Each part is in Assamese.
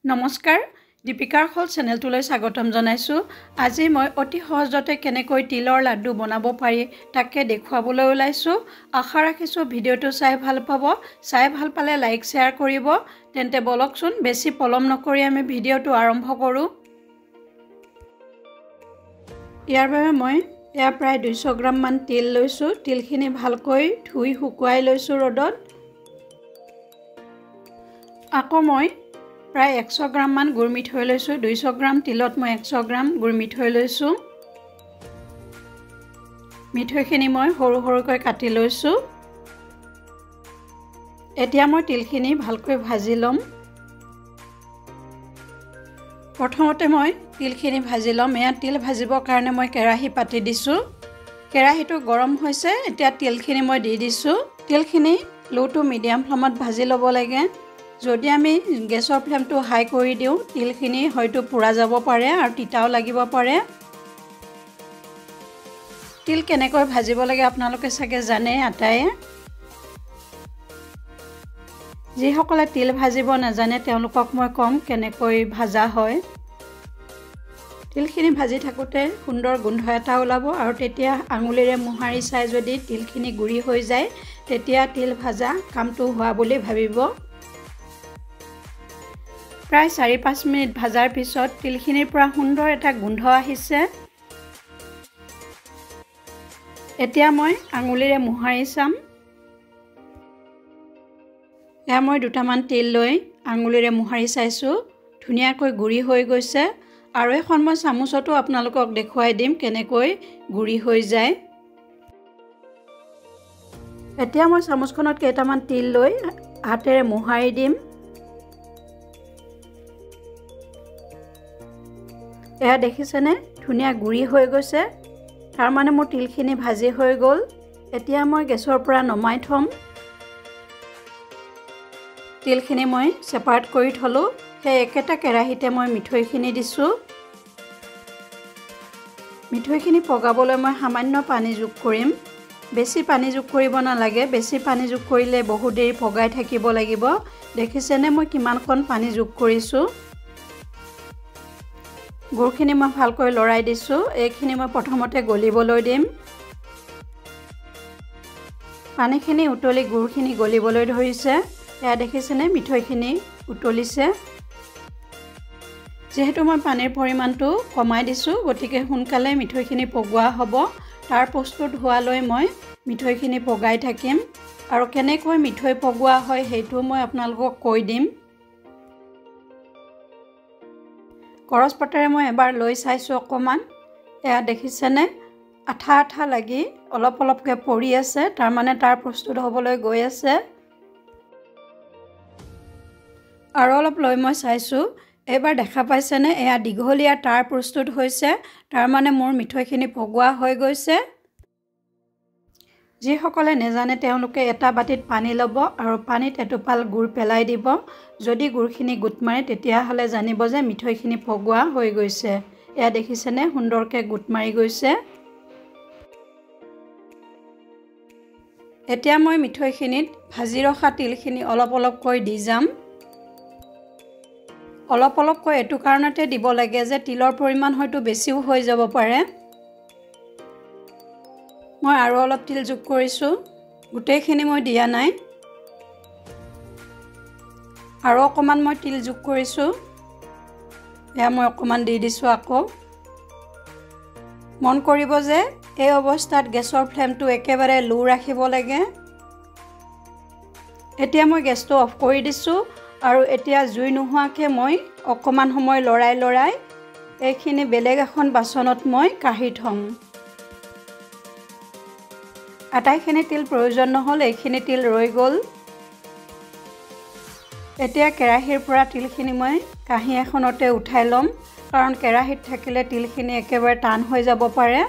নমস্কাৰ দীপিকাৰ হল চেনেলটোলৈ স্বাগতম জনাইছো। আজি মই অতি সহজতে কেনেকৈ তিলৰ লাড্ডু বনাব পাৰি তাকে দেখুৱাবলৈ ওলাইছো। আশা ৰাখিছো ভিডিওটো চাই ভাল পাব। চাই ভাল পালে লাইক শেয়াৰ কৰিব। তেন্তে বলকচোন বেছি পলম নকৰি আমি ভিডিওটো আৰম্ভ কৰো। ইয়াৰ বাবে মই প্ৰায় 200 গ্ৰাম মান তিল লৈছো। তিলখিনি ভালকৈ ধুই শুকুৱাই লৈছো ৰ'দত। আকৌ মই প্ৰায় 100 গ্ৰাম মান গুৰ মিঠৈ লৈছো। 200 গ্ৰাম তিলত মই 100 গ্ৰাম গুৰ মিঠৈ লৈছো। মিঠৈখিনি মই সৰু সৰুকৈ কাটি লৈছো। এতিয়া মই তিলখিনি ভালকৈ ভাজি লম। প্ৰথমতে মই তিলখিনি ভাজি লম। এয়া তিল ভাজিবৰ কাৰণে মই কেৰাহী পাতি দিছো। কেৰাহীটো গৰম হৈছে। এতিয়া তিলখিনি মই দি দিছো। তিলখিনি লো টু মিডিয়াম ফ্লেমত ভাজি ল'ব লাগে। যদি আমি গেছৰ ফ্লেমটো হাই কৰি দিওঁ তিলখিনি হয়তো পুৰা যাব পাৰে আৰু তিতাও লাগিব পাৰে। তিল কেনেকৈ ভাজিব লাগে আপোনালোকে চাগে জানে আটায়ে। যিসকলে তিল ভাজিব নাজানে তেওঁলোকক মই কম কেনেকৈ ভাজা হয়। তিলখিনি ভাজি থাকোঁতে সুন্দৰ গোন্ধ এটা ওলাব আৰু তেতিয়া আঙুলিৰে মোহাৰি চাই যদি তিলখিনি গুৰি হৈ যায় তেতিয়া তিল ভাজা কামটো হোৱা বুলি ভাবিব। প্ৰায় 4-5 মিনিট ভাজাৰ পিছত তিলখিনিৰ পৰা সুন্দৰ এটা গোন্ধ আহিছে। এতিয়া মই আঙুলিৰে মোহাৰি চাম। এয়া মই দুটামান তিল লৈ আঙুলিৰে মোহাৰি চাইছো। ধুনীয়াকৈ গুৰি হৈ গৈছে আৰু এখন মই চামুচতো আপোনালোকক দেখুৱাই দিম কেনেকৈ গুৰি হৈ যায়। এতিয়া মই চামুচখনত কেইটামান তিল লৈ হাতেৰে মোহাৰি দিম। এয়া দেখিছেনে ধুনীয়া গুৰি হৈ গৈছে। তাৰ মানে মোৰ তিলখিনি ভাজি হৈ গ'ল। এতিয়া মই গেছৰ পৰা নমাই থম। তিলখিনি মই সেপাৰেট কৰি থলো। সেই একেটা কেৰাহীতে মই মিঠৈখিনি দিছো। মিঠৈখিনি পগাবলৈ মই সামান্য পানী যোগ কৰিম। বেছি পানী যোগ কৰিব নালাগে। বেছি পানী যোগ কৰিলে বহু দেৰি পগাই থাকিব লাগিব। দেখিছেনে মই কিমানখন পানী যোগ কৰিছো। গুৰখিনি মই ভালকৈ লৰাই দিছো। এইখিনি মই প্ৰথমতে গলিবলৈ দিম। পানীখিনি উতলি গুৰখিনি গলিবলৈ ধৰিছে। এয়া দেখিছেনে মিঠৈখিনি উতলিছে। যেহেতু মই পানীৰ পৰিমাণটো কমাই দিছো গতিকে সোনকালে মিঠৈখিনি পগোৱা হ'ব। তাৰ প্ৰস্তুত হোৱালৈ মই মিঠৈখিনি পগাই থাকিম আৰু কেনেকৈ মিঠৈ পগোৱা হয় সেইটো মই আপোনালোকক কৈ দিম। কৰচ পাতেৰে মই এবাৰ লৈ চাইছো অকমান। এয়া দেখিছেনে আঠা আঠা লাগি অলপ অলপকৈ পৰি আছে। তাৰ মানে তাৰ প্ৰস্তুত হ'বলৈ গৈ আছে। আৰু অলপ লৈ মই চাইছো। এবাৰ দেখা পাইছেনে এয়া দীঘলীয়া তাৰ প্ৰস্তুত হৈছে। তাৰ মানে মোৰ মিঠৈখিনি পগোৱা হৈ গৈছে। যিসকলে নেজানে তেওঁলোকে এটা বাটিত পানী ল'ব আৰু পানীত এটোপাল গুৰ পেলাই দিব। যদি গুৰখিনি গোট মাৰে তেতিয়াহ'লে জানিব যে মিঠৈখিনি পগোৱা হৈ গৈছে। এয়া দেখিছেনে সুন্দৰকৈ গোট মাৰি গৈছে। এতিয়া মই মিঠৈখিনিত ভাজি ৰখা তিলখিনি অলপ অলপকৈ দি যাম। অলপ অলপকৈ এইটো কাৰণতে দিব লাগে যে তিলৰ পৰিমাণ হয়তো বেছিও হৈ যাব পাৰে। মই আৰু অলপ তিল যোগ কৰিছো। গোটেইখিনি মই দিয়া নাই। আৰু অকমান মই তিল যোগ কৰিছো। এয়া মই অকমান দি দিছো আকৌ। মন কৰিব যে এই অৱস্থাত গেছৰ ফ্লেমটো একেবাৰে লো ৰাখিব লাগে। এতিয়া মই গেছটো অফ কৰি দিছো আৰু এতিয়া জুই নোহোৱাকৈ মই অকমান সময় লৰাই লৰাই এইখিনি বেলেগ এখন বাচনত মই কাঢ়ি থম। আটাইখিনি তিল প্ৰয়োজন নহ'ল। এইখিনি তিল ৰৈ গ'ল। এতিয়া কেৰাহীৰ পৰা তিলখিনি মই কাঁহী এখনতে উঠাই ল'ম। কাৰণ কেৰাহীত থাকিলে তিলখিনি একেবাৰে টান হৈ যাব পাৰে।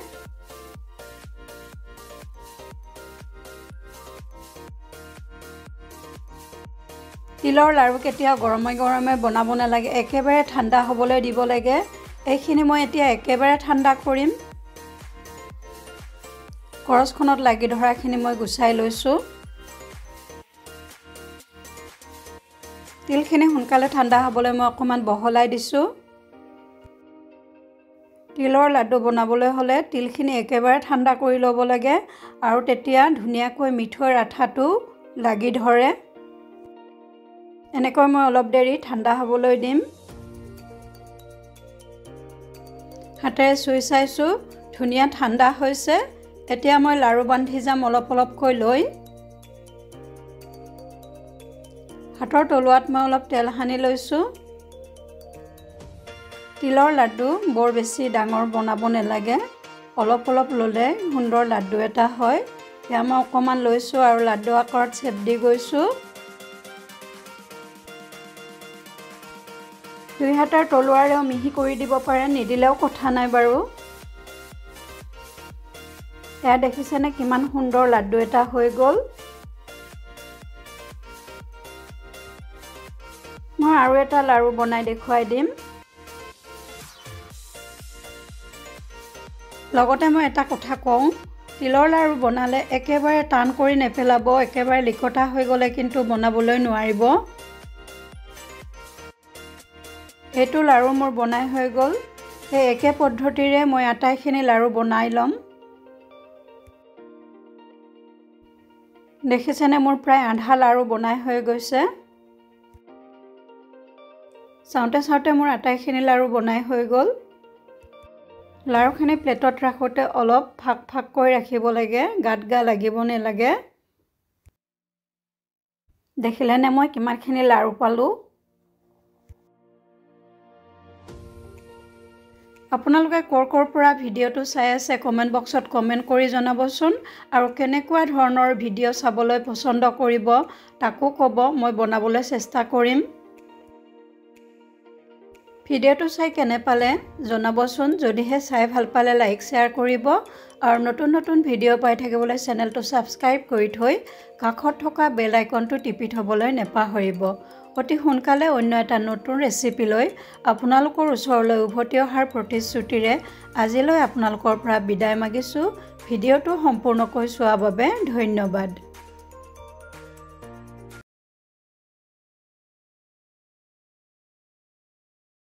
তিলৰ লাড়ু কেতিয়াও গৰমে গৰমে বনাব নালাগে। একেবাৰে ঠাণ্ডা হ'বলৈ দিব লাগে। এইখিনি মই এতিয়া একেবাৰে ঠাণ্ডা কৰিম। কৰচখনত লাগি ধৰাখিনি মই গুচাই লৈছো। তিলখিনি সোনকালে ঠাণ্ডা হ'বলৈ মই অকণমান বহলাই দিছোঁ। তিলৰ লাডু বনাবলৈ হ'লে তিলখিনি একেবাৰে ঠাণ্ডা কৰি ল'ব লাগে আৰু তেতিয়া ধুনীয়াকৈ মিঠৈৰ আঠাটো লাগি ধৰে। এনেকৈ মই অলপ দেৰি ঠাণ্ডা হ'বলৈ দিম। হাতেৰে চুই চাইছোঁ ধুনীয়া ঠাণ্ডা হৈছে। এতিয়া মই লাড়ু বান্ধি যাম অলপ অলপকৈ লৈ। হাতৰ তলুৱাত মই অলপ তেল সানি লৈছোঁ। তিলৰ লাডু বৰ বেছি ডাঙৰ বনাব নালাগে, অলপ অলপ ল'লে সুন্দৰ লাডু এটা হয়। এতিয়া মই অকণমান লৈছোঁ আৰু লাডু আকাৰত চেপ দি গৈছোঁ। দুই হাতৰ তলুৱাৰেও মিহি কৰি দিব পাৰে, নিদিলেও কথা নাই বাৰু। এয়া দেখিছেনে কিমান সুন্দৰ লাডু এটা হৈ গ'ল। মই আৰু এটা লাড়ু বনাই দেখুৱাই দিম। লগতে মই এটা কথা কওঁ, তিলৰ লাড়ু বনালে একেবাৰে টান কৰি নেপেলাব, একেবাৰে লিকতা হৈ গ'লে কিন্তু বনাবলৈ নোৱাৰিব। এইটো লাড়ু মোৰ বনাই হৈ গ'ল। সেই একে পদ্ধতিৰে মই আটাইখিনি লাড়ু বনাই ল'ম। দেখিছেনে মোৰ প্ৰায় আধা লাড়ু বনাই হৈ গৈছে। চাওঁতে চাওঁতে মোৰ আটাইখিনি লাড়ু বনাই হৈ গ'ল। লাড়ুখিনি প্লেটত ৰাখোঁতে অলপ ফাক ফাককৈ ৰাখিব লাগে, গাত গা লাগিব নালাগে। দেখিলেনে মই কিমানখিনি লাড়ু পালোঁ। আপোনালোকে ক'ৰ পৰা ভিডিঅ'টো চাই আছে কমেণ্ট বক্সত কমেণ্ট কৰি জনাবচোন। আৰু কেনেকুৱা ধৰণৰ ভিডিঅ' চাবলৈ পচন্দ কৰিব তাকো ক'ব, মই বনাবলৈ চেষ্টা কৰিম। ভিডিঅ'টো চাই কেনে পালে জনাবচোন। যদিহে চাই ভাল পালে লাইক শ্বেয়াৰ কৰিব আৰু নতুন নতুন ভিডিঅ' পাই থাকিবলৈ চেনেলটো ছাবস্ক্ৰাইব কৰি থৈ কাষত থকা বেল আইকনটো টিপি থ'বলৈ নেপাহৰিব। অতি সোনকালে অন্য এটা নতুন ৰেচিপি লৈ আপোনালোকৰ ওচৰলৈ উভতি অহাৰ প্ৰতিশ্ৰুতিৰে আজিলৈ আপোনালোকৰ পৰা বিদায় মাগিছোঁ। ভিডিঅ'টো সম্পূৰ্ণকৈ চোৱাৰ বাবে ধন্যবাদ।